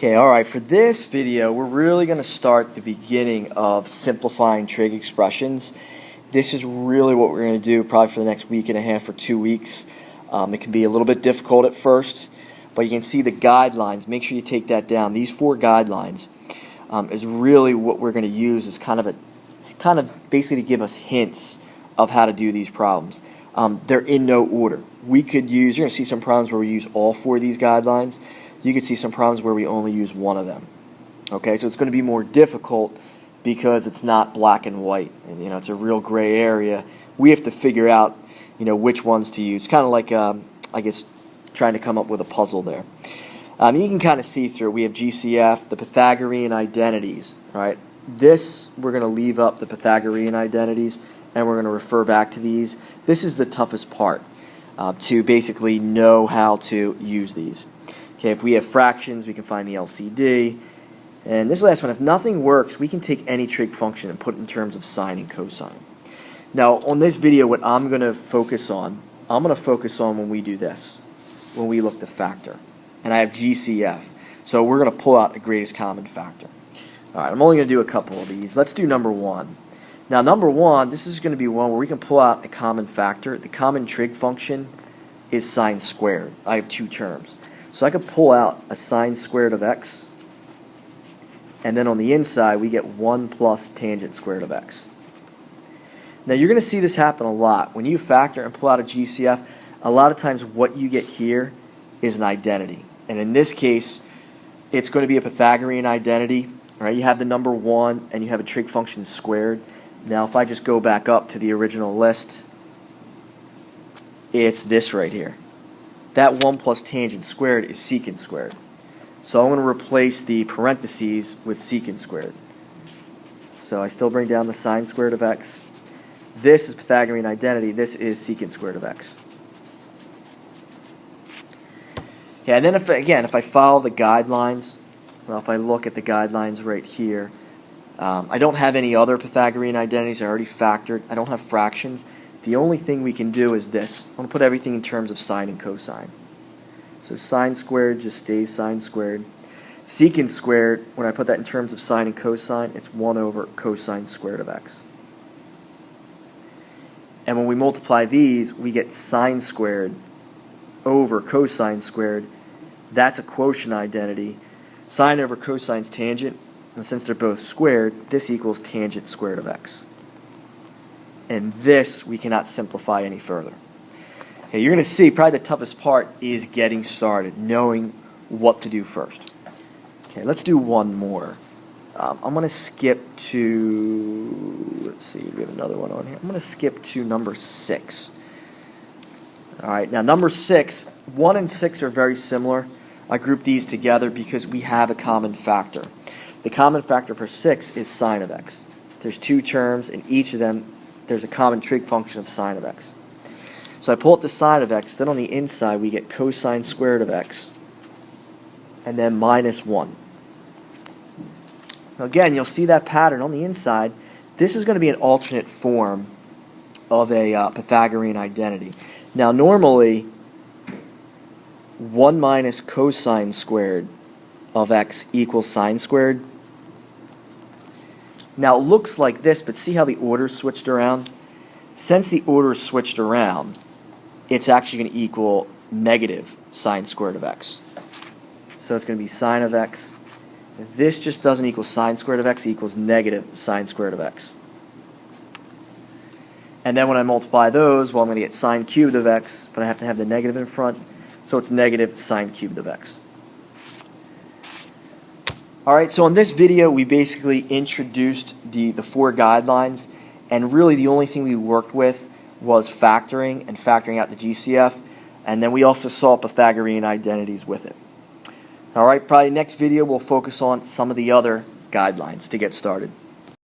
Okay, alright, for this video, we're really going to start the beginning of simplifying trig expressions. This is really what we're going to do probably for the next week and a half or 2 weeks. It can be a little bit difficult at first, but you can see the guidelines. Make sure you take that down. These 4 guidelines is really what we're going to use as kind of basically to give us hints of how to do these problems. They're in no order. You're going to see some problems where we use all 4 of these guidelines. You could see some problems where we only use one of them. Okay, so it's going to be more difficult because it's not black and white, and it's a real gray area. We have to figure out which ones to use. Kind of like I guess trying to come up with a puzzle there. You can kind of see through. We have GCF, the Pythagorean identities. Right, this we're going to leave up the Pythagorean identities, and we're going to refer back to these. This is the toughest part to basically know how to use these. Okay, if we have fractions, we can find the LCD. And this last one, if nothing works, we can take any trig function and put it in terms of sine and cosine. Now, on this video, what I'm going to focus on when we do this, when we look to factor. And I have GCF. So we're going to pull out the greatest common factor. All right, I'm only going to do a couple of these. Let's do number 1. Now, number 1, this is going to be one where we can pull out a common factor. The common trig function is sine squared. I have 2 terms. So I could pull out a sine squared of x, and then on the inside we get 1 plus tangent squared of x. Now you're going to see this happen a lot. When you factor and pull out a GCF, a lot of times what you get here is an identity. And in this case, it's going to be a Pythagorean identity. Right? You have the number 1 and you have a trig function squared. Now if I just go back up to the original list, it's this right here. That 1 plus tangent squared is secant squared. So I'm going to replace the parentheses with secant squared. So I still bring down the sine squared of x. This is Pythagorean identity. This is secant squared of x. Yeah, and then if I follow the guidelines, well, if I look at the guidelines right here, I don't have any other Pythagorean identities. I already factored. I don't have fractions. The only thing we can do is this. I'm going to put everything in terms of sine and cosine. So sine squared just stays sine squared. Secant squared, when I put that in terms of sine and cosine, it's 1 over cosine squared of x. And when we multiply these, we get sine squared over cosine squared. That's a quotient identity. Sine over cosine's tangent, and since they're both squared, this equals tangent squared of x. And this we cannot simplify any further. Okay, you're going to see probably the toughest part is getting started, knowing what to do first. Okay, let's do one more. I'm going to skip to, let's see, we have another one on here. I'm going to skip to number 6. All right, now number 6, 1 and 6 are very similar. I grouped these together because we have a common factor. The common factor for 6 is sine of x. There's 2 terms, and each of them there's a common trig function of sine of x. So I pull up the sine of x, then on the inside we get cosine squared of x, and then minus 1. Now again, you'll see that pattern on the inside. This is going to be an alternate form of a Pythagorean identity. Now normally, 1 minus cosine squared of x equals sine squared. Now it looks like this, but see how the order switched around? Since the order switched around, it's actually going to equal negative sine squared of x. So it's going to be sine of x. This just doesn't equal sine squared of x, it equals negative sine squared of x. And then when I multiply those, well, I'm going to get sine cubed of x, but I have to have the negative in front, so it's negative sine cubed of x. Alright, so in this video we basically introduced the 4 guidelines, and really the only thing we worked with was factoring and factoring out the GCF, and then we also saw Pythagorean identities with it. Alright, probably next video we'll focus on some of the other guidelines to get started.